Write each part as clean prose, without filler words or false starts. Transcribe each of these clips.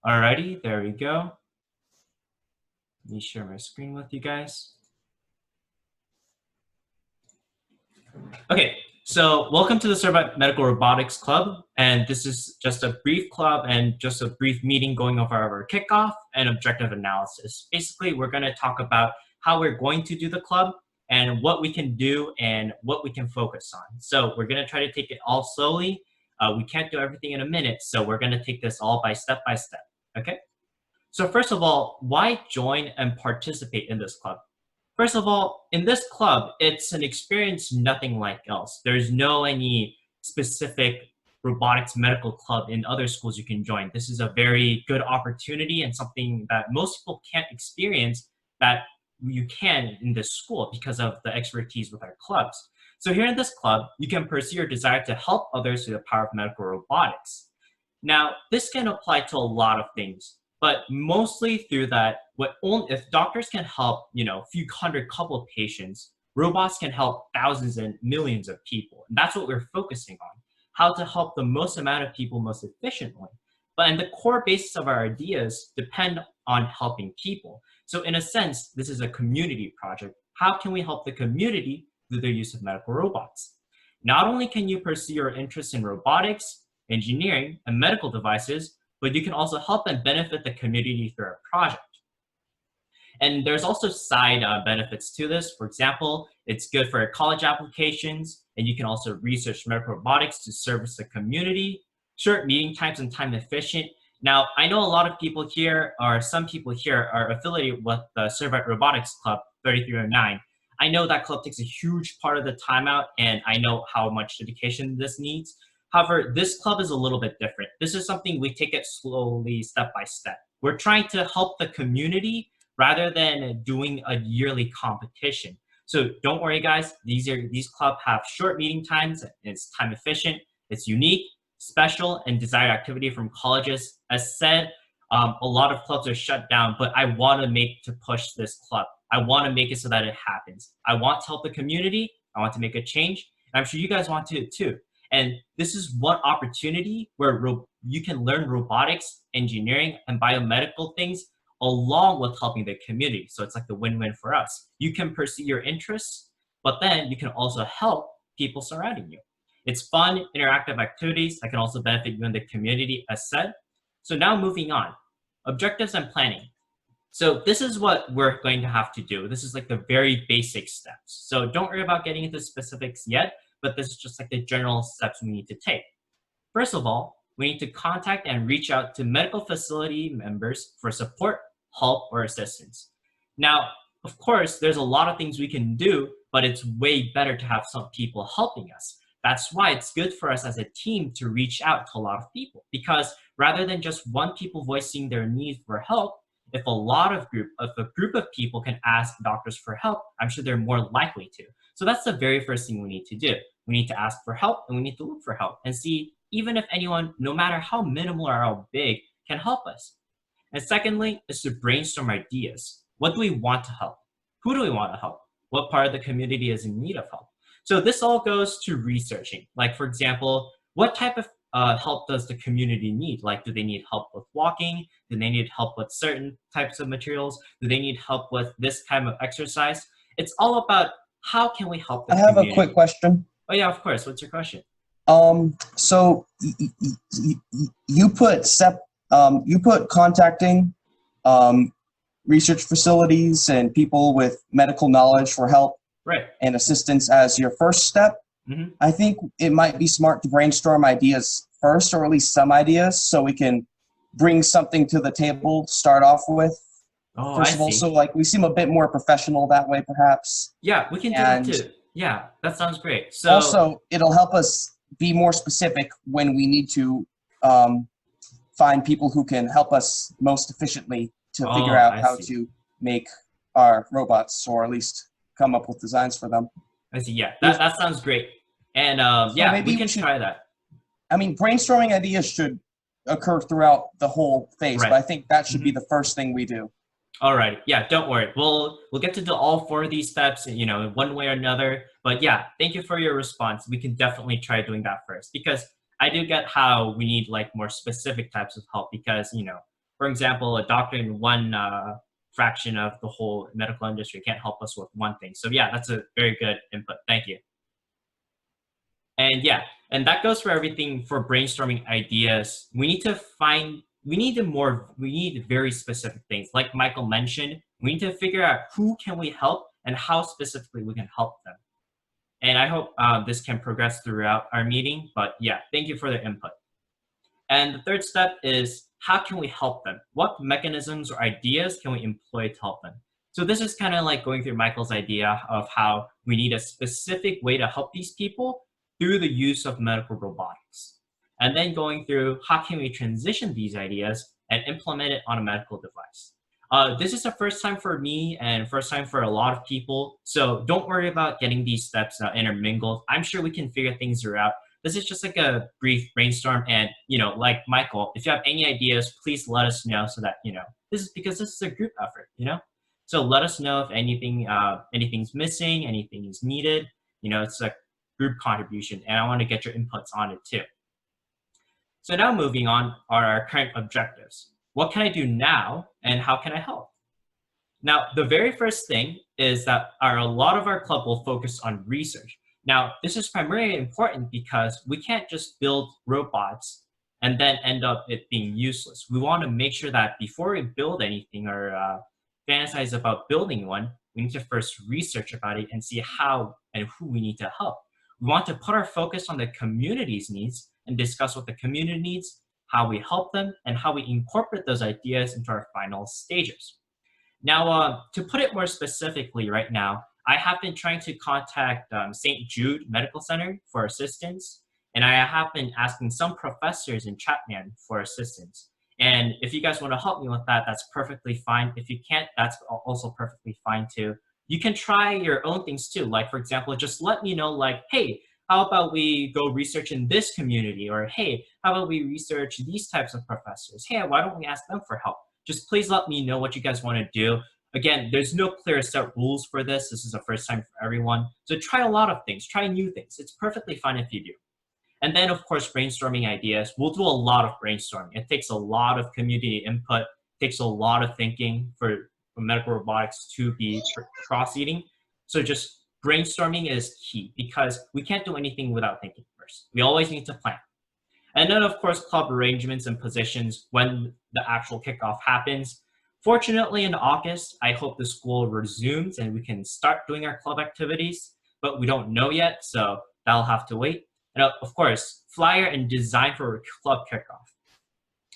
Alrighty, there we go. Let me share my screen with you guys. Okay, so welcome to the Servite Medical Robotics Club, and this is just a brief club and just a brief meeting going over our kickoff and objective analysis. Basically, we're going to talk about how we're going to do the club and what we can do and what we can focus on. So we're going to try to take it all slowly. We can't do everything in a minute, so we're going to take this all by step, okay? So first of all, why join and participate in this club? First of all, in this club, it's an experience nothing like else. There's no any specific robotics medical club in other schools you can join. This is a very good opportunity and something that most people can't experience that you can in this school because of the expertise with our clubs. So here in this club, you can pursue your desire to help others through the power of medical robotics. Now, this can apply to a lot of things, but mostly through that, if doctors can help, a few couple of patients, robots can help thousands and millions of people. And that's what we're focusing on, how to help the most amount of people most efficiently. But in the core basis of our ideas depend on helping people. So in a sense, this is a community project. How can we help the community through the use of medical robots? Not only can you pursue your interest in robotics, engineering, and medical devices, but you can also help and benefit the community through our project. And there's also side benefits to this. For example, it's good for college applications, and you can also research medical robotics to service the community. Short meeting times and time efficient. Now, I know a lot of people here, or some people here, are affiliated with the Servite Robotics Club 3309. I know that club takes a huge part of the time out, and I know how much dedication this needs. However, this club is a little bit different. This is something we take it slowly, step by step. We're trying to help the community rather than doing a yearly competition. So don't worry, guys. These clubs have short meeting times. It's time efficient. It's unique, special, and desired activity from colleges. As said, a lot of clubs are shut down, but I want to push this club. I want to make it so that it happens. I want to help the community. I want to make a change. And I'm sure you guys want to too. And this is one opportunity where you can learn robotics, engineering, and biomedical things along with helping the community. So it's like the win-win for us. You can pursue your interests, but then you can also help people surrounding you. It's fun, interactive activities that can also benefit you and the community, as said. So now moving on, objectives and planning. So this is what we're going to have to do. This is like the very basic steps. So don't worry about getting into specifics yet, but this is just like the general steps we need to take. First of all, we need to contact and reach out to medical facility members for support, help, or assistance. Now, of course, there's a lot of things we can do, but it's way better to have some people helping us. That's why it's good for us as a team to reach out to a lot of people, because rather than just one people voicing their need for help, if a group of people can ask doctors for help, I'm sure they're more likely to. So that's the very first thing we need to do. We need to ask for help, and we need to look for help and see even if anyone, no matter how minimal or how big, can help us. And secondly, is to brainstorm ideas. What do we want to help? Who do we want to help? What part of the community is in need of help? So this all goes to researching. Like, for example, what type of help does the community need? Like, do they need help with walking? Do they need help with certain types of materials? Do they need help with this kind of exercise? It's all about how can we help the community. I have a quick question. Oh yeah, of course. What's your question? So you put contacting research facilities and people with medical knowledge for help and assistance as your first step. Mm-hmm. I think it might be smart to brainstorm ideas first, or at least some ideas, so we can bring something to the table to start off with. Oh, first of all, so like we seem a bit more professional that way, perhaps. Yeah, we can do that too. Yeah, that sounds great. So also, it'll help us be more specific when we need to find people who can help us most efficiently to figure out how to make our robots, or at least come up with designs for them. I see. Yeah, that sounds great. And yeah, maybe we can try that. I mean, brainstorming ideas should occur throughout the whole phase, but I think that should be the first thing we do. All right. Yeah, don't worry. We'll get to do all 4 of these steps, in one way or another. But yeah, thank you for your response. We can definitely try doing that first, because I do get how we need like more specific types of help, because for example, a doctor in one fraction of the whole medical industry can't help us with one thing. So yeah, that's a very good input. Thank you. And yeah, and that goes for everything for brainstorming ideas. We need very specific things. Like Michael mentioned, we need to figure out who can we help and how specifically we can help them. And I hope this can progress throughout our meeting, but yeah, thank you for the input. And the third step is, how can we help them? What mechanisms or ideas can we employ to help them? So this is kind of like going through Michael's idea of how we need a specific way to help these people through the use of medical robotics. And then going through, how can we transition these ideas and implement it on a medical device? This is the first time for me and first time for a lot of people. So don't worry about getting these steps intermingled. I'm sure we can figure things out. This is just like a brief brainstorm. And, like Michael, if you have any ideas, please let us know so that, this is because this is a group effort, So let us know if anything's missing, anything is needed. It's a group contribution, and I want to get your inputs on it too. So now moving on are our current objectives. What can I do now, and how can I help? Now, the very first thing is that a lot of our club will focus on research. Now, this is primarily important because we can't just build robots and then end up it being useless. We want to make sure that before we build anything or fantasize about building one, we need to first research about it and see how and who we need to help. We want to put our focus on the community's needs and discuss what the community needs, how we help them, and how we incorporate those ideas into our final stages. Now, to put it more specifically right now, I have been trying to contact St. Jude Medical Center for assistance, and I have been asking some professors in Kyeongmin for assistance. And if you guys want to help me with that, that's perfectly fine. If you can't, that's also perfectly fine too. You can try your own things too. Like, for example, just let me know, like, hey, how about we go research in this community? Or, hey, how about we research these types of professors? Hey, why don't we ask them for help? Just please let me know what you guys want to do. Again, there's no clear set rules for this. This is the first time for everyone. So try a lot of things, try new things. It's perfectly fine if you do. And then, of course, brainstorming ideas. We'll do a lot of brainstorming. It takes a lot of community input, takes a lot of thinking for medical robotics to be proceeding. So just brainstorming is key because we can't do anything without thinking first. We always need to plan. And then, of course, club arrangements and positions when the actual kickoff happens. Fortunately, in August, I hope the school resumes and we can start doing our club activities, but we don't know yet, so that'll have to wait. And of course, flyer and design for a club kickoff.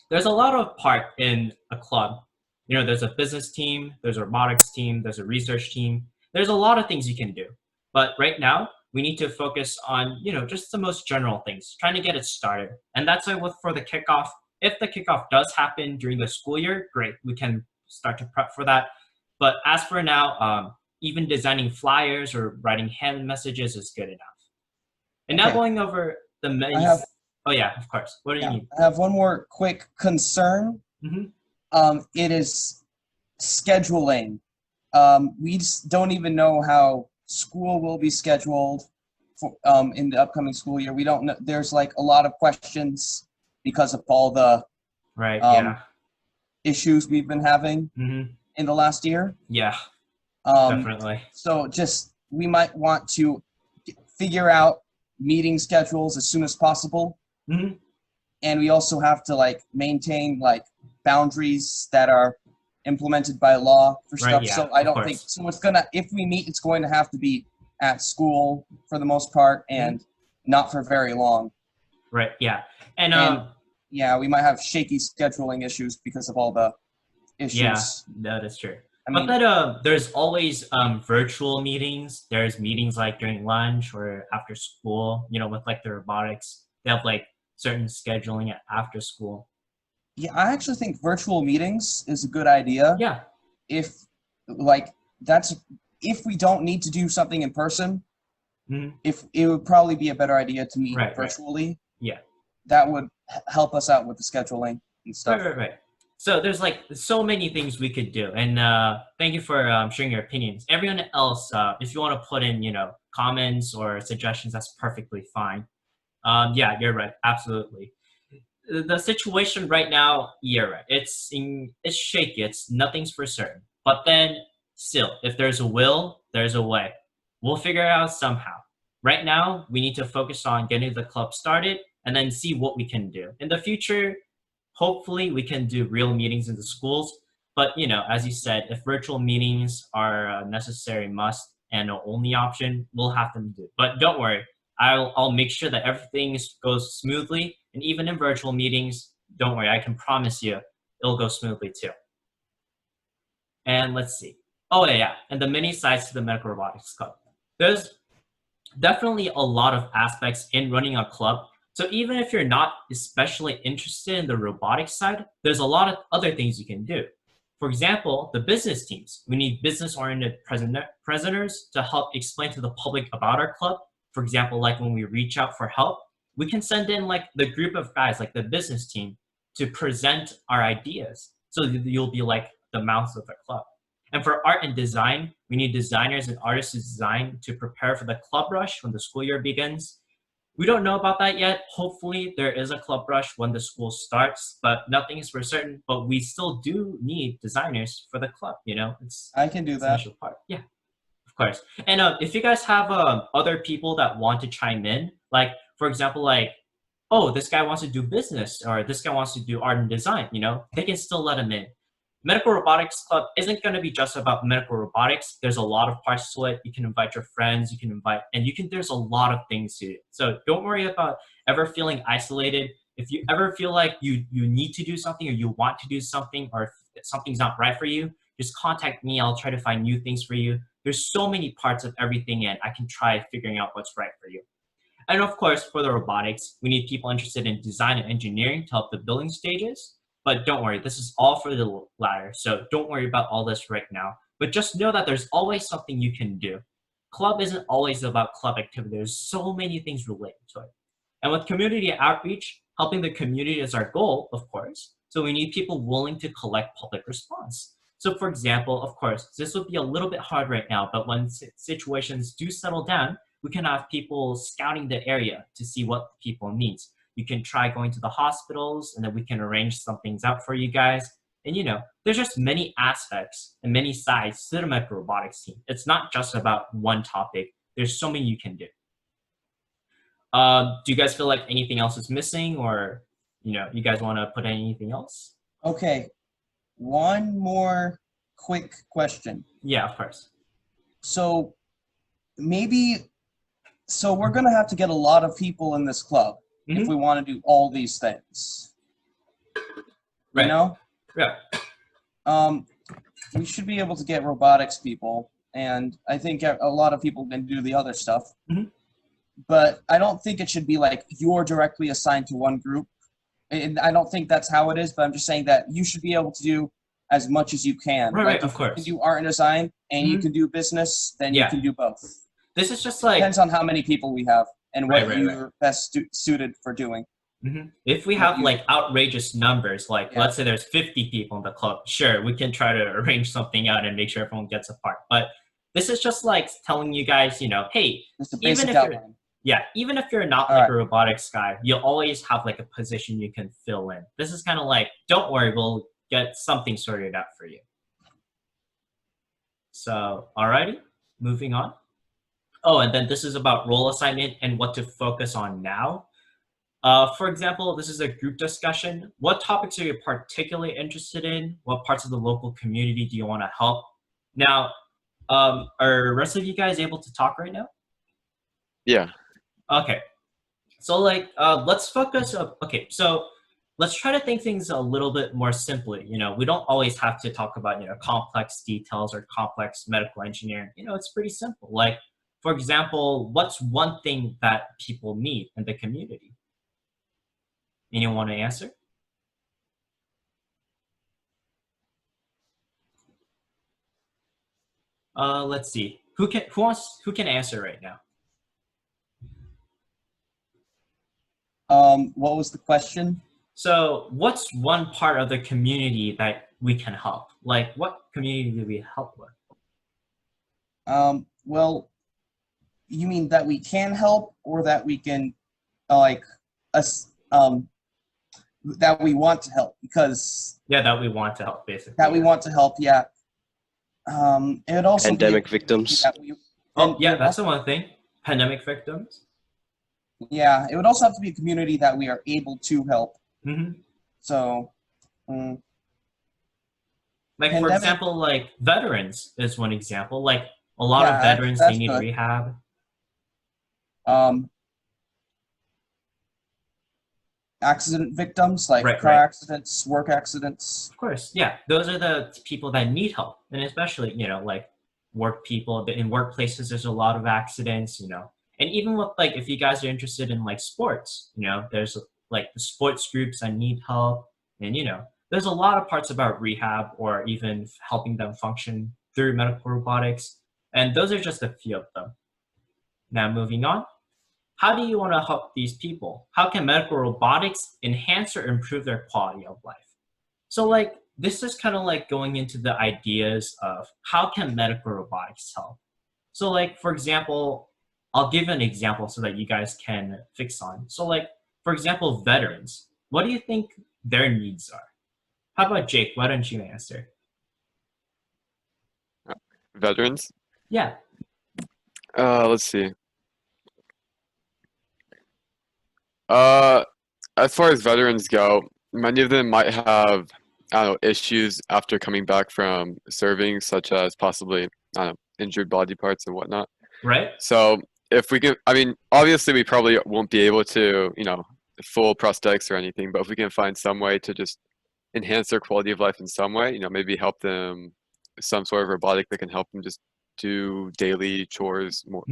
There's a lot of part in a club. There's a business team, there's a robotics team, there's a research team. There's a lot of things you can do. But right now, we need to focus on, just the most general things, trying to get it started. And that's why for the kickoff, if the kickoff does happen during the school year, great, we can start to prep for that. But as for now, even designing flyers or writing hand messages is good enough. And now going over the menu. Oh yeah, of course. What do you need? I have one more quick concern. It is scheduling. We just don't even know how school will be scheduled for, in the upcoming school year. We don't know. There's like a lot of questions because of all the issues we've been having in the last year. Yeah, definitely. So we might want to figure out meeting schedules as soon as possible. And we also have to maintain boundaries that are implemented by law for stuff. Yeah, so I don't think so. If we meet, it's going to have to be at school for the most part and not for very long. Right. Yeah. And we might have shaky scheduling issues because of all the issues. Yeah, that is true. But there's always virtual meetings. There's meetings during lunch or after school, with the robotics. They have certain scheduling after school. Yeah, I actually think virtual meetings is a good idea. Yeah. If we don't need to do something in person, if it would probably be a better idea to meet virtually. Right. Yeah. That would help us out with the scheduling and stuff. Right. So there's so many things we could do, and thank you for sharing your opinions. Everyone else, if you want to put in comments or suggestions, that's perfectly fine. Yeah, you're right, absolutely. the situation right now, yeah, right. It's shaky. It's nothing's for certain. But then still, if there's a will, there's a way. We'll figure it out somehow. Right now, we need to focus on getting the club started and then see what we can do. In the future, hopefully we can do real meetings in the schools. But as you said, if virtual meetings are a necessary must and an only option, we'll have to do. But don't worry, I'll make sure that everything goes smoothly. And even in virtual meetings, don't worry, I can promise you it'll go smoothly too. And let's see. Oh yeah, and the many sides to the Medical Robotics Club. There's definitely a lot of aspects in running a club. So even if you're not especially interested in the robotics side, there's a lot of other things you can do. For example, the business teams. We need business-oriented presenters to help explain to the public about our club. For example, like when we reach out for help, we can send in like the group of guys, like the business team, to present our ideas. So you'll be like the mouth of the club. And for art and design, we need designers and artists to design to prepare for the club rush when the school year begins. We don't know about that yet. Hopefully there is a club rush when the school starts, but nothing is for certain. But we still do need designers for the club, I can do that. Part. Yeah, of course. And if you guys have other people that want to chime in, like, for example, like, oh, this guy wants to do business or this guy wants to do art and design, they can still let him in. Medical Robotics Club isn't going to be just about medical robotics. There's a lot of parts to it. You can invite your friends, there's a lot of things to it. So don't worry about ever feeling isolated. If you ever feel like you need to do something or you want to do something or if something's not right for you, just contact me. I'll try to find new things for you. There's so many parts of everything and I can try figuring out what's right for you. And of course, for the robotics, we need people interested in design and engineering to help the building stages. But don't worry, this is all for the latter, so don't worry about all this right now. But just know that there's always something you can do. Club isn't always about club activity. There's so many things related to it. And with community outreach, helping the community is our goal, of course. So we need people willing to collect public response. So for example, of course, this would be a little bit hard right now, but when situations do settle down, we can have people scouting the area to see what people need. You can try going to the hospitals and then we can arrange some things out for you guys. And there's just many aspects and many sides to the medical robotics team. It's not just about one topic. There's so many you can do. Do you guys feel like anything else is missing or, you guys want to put anything else? Okay. One more quick question. Yeah, of course. So we're going to have to get a lot of people in this club. Mm-hmm. If we want to do all these things, right. Yeah. We should be able to get robotics people, and I think a lot of people can do the other stuff. Mm-hmm. But I don't think it should be like you're directly assigned to one group. And I don't think that's how it is, but I'm just saying that you should be able to do as much as you can. Right, of course. If you can do art and design, and you can do business, then you can do both. This is just like... Depends on how many people we have. And what you're best suited for doing. Mm-hmm. If we have like outrageous numbers, like let's say there's 50 people in the club, sure, we can try to arrange something out and make sure everyone gets a part. But this is just like telling you guys, hey, even if you're not like a robotics guy, you'll always have like a position you can fill in. This is kind of like, don't worry, we'll get something sorted out for you. So, alrighty, moving on. Oh, and then this is about role assignment and what to focus on now. For example, this is a group discussion. What topics are you particularly interested in? What parts of the local community do you want to help? Now, are rest of you guys able to talk right now? Yeah. Okay. So let's focus. Okay, so let's try to think things a little bit more simply. We don't always have to talk about, complex details or complex medical engineering. It's pretty simple. Like, for example, what's one thing that people need in the community? Anyone want to answer? Let's see. Who can answer right now? What was the question? So what's one part of the community that we can help? Like, what community do we help with? Well, you mean that we can help or that we can, that we want to help, because that we want to help, basically. That we want to help, yeah. It would also pandemic victims. That's the one thing. Pandemic victims. Yeah, it would also have to be a community that we are able to help. So, like for example, like veterans is one example. Like a lot of veterans, they need rehab. Accident victims, like car accidents, work accidents. Of course, yeah. Those are the people that need help. And especially, like work people. In workplaces, there's a lot of accidents, And even with like, if you guys are interested in like sports, there's like the sports groups that need help. And, there's a lot of parts about rehab or even helping them function through medical robotics. And those are just a few of them. Now, moving on. How do you want to help these people? How can medical robotics enhance or improve their quality of life? So like, this is kind of like going into the ideas of how can medical robotics help? So like, for example, I'll give an example so that you guys can fix on. So like, for example, veterans, what do you think their needs are? How about Jake? Why don't you answer? Veterans? Yeah. Let's see. As far as veterans go, many of them might have, I don't know, issues after coming back from serving, such as possibly, I don't know, injured body parts and whatnot. Right. So if we can, I mean, obviously we probably won't be able to, full prosthetics or anything, but if we can find some way to just enhance their quality of life in some way, maybe help them some sort of robotic that can help them just do daily chores more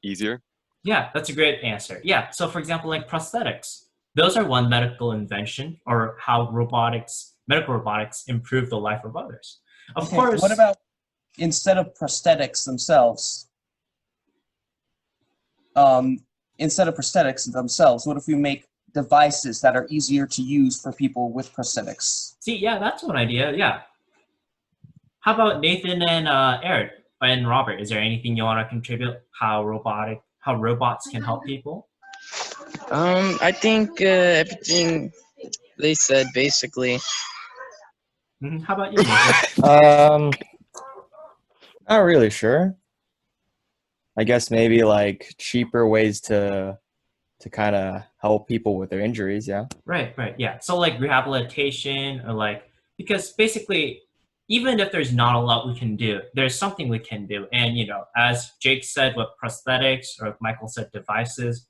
easier. Yeah, that's a great answer. Yeah, so for example, like prosthetics, those are one medical invention or how medical robotics improve the life of others. Of course. What about instead of prosthetics themselves? What if we make devices that are easier to use for people with prosthetics? See, yeah, that's one idea. Yeah. How about Nathan and Eric and Robert? Is there anything you want to contribute? How robots can help people? I think everything they said basically. How about you, Nathan? Not really sure. I guess maybe like cheaper ways to kind of help people with their injuries, yeah. Right, yeah. So like rehabilitation or like, because basically, even if there's not a lot we can do, there's something we can do. And, as Jake said with prosthetics or Michael said devices,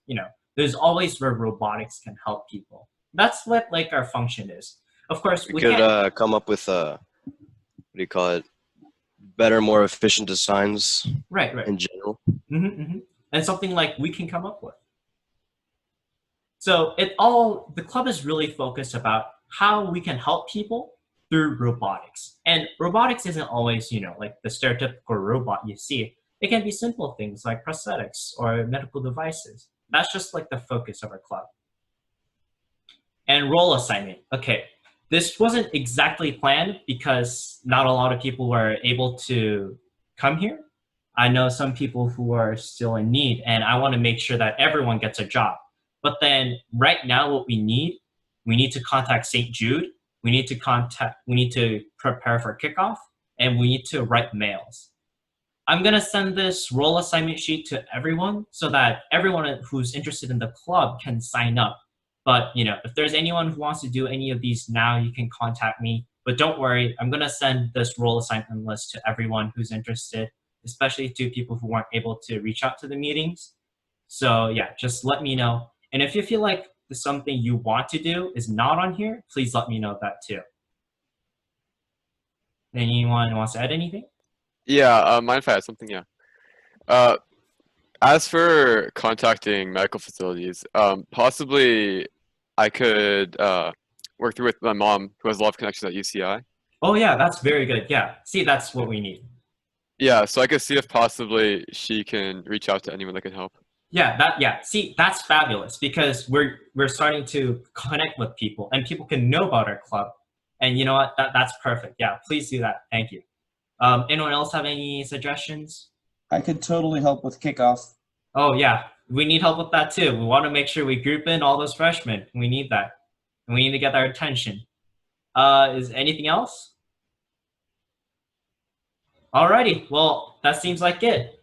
there's always where robotics can help people. That's what like our function is. Of course, we could come up with better, more efficient designs. Right. In general. And something like we can come up with. So the club is really focused about how we can help people through robotics. And robotics isn't always, like the stereotypical robot you see. It can be simple things like prosthetics or medical devices. That's just like the focus of our club. And role assignment. Okay, this wasn't exactly planned because not a lot of people were able to come here. I know some people who are still in need, and I want to make sure that everyone gets a job. But then right now what we need to contact St. Jude. We need to prepare for kickoff, and we need to write mails. I'm gonna send this role assignment sheet to everyone so that everyone who's interested in the club can sign up. But if there's anyone who wants to do any of these now, you can contact me. But don't worry, I'm gonna send this role assignment list to everyone who's interested, especially to people who weren't able to reach out to the meetings. So yeah, just let me know. And if you feel like something you want to do is not on here, please let me know that too. Anyone wants to add anything? Yeah, mind if I add something? Yeah. As for contacting medical facilities, possibly I could work through with my mom, who has a lot of connections at UCI. Oh yeah, that's very good. Yeah, see, that's what we need. Yeah, so I could see if possibly she can reach out to anyone that can help. Yeah, see, that's fabulous because we're starting to connect with people and people can know about our club. And you know what? That's perfect. Yeah, please do that. Thank you. Anyone else have any suggestions? I could totally help with kickoff. Oh yeah, we need help with that too. We want to make sure we group in all those freshmen. We need that. and we need to get their attention. Is anything else? Alrighty, well, that seems like it.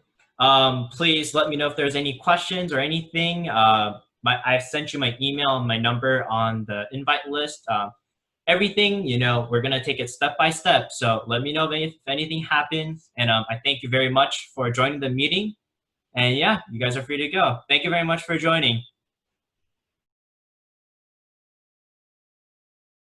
Please let me know if there's any questions or anything. I've sent you my email and my number on the invite list. Everything, you know, we're gonna take it step by step. So let me know if anything happens. And I thank you very much for joining the meeting. And yeah, you guys are free to go. Thank you very much for joining.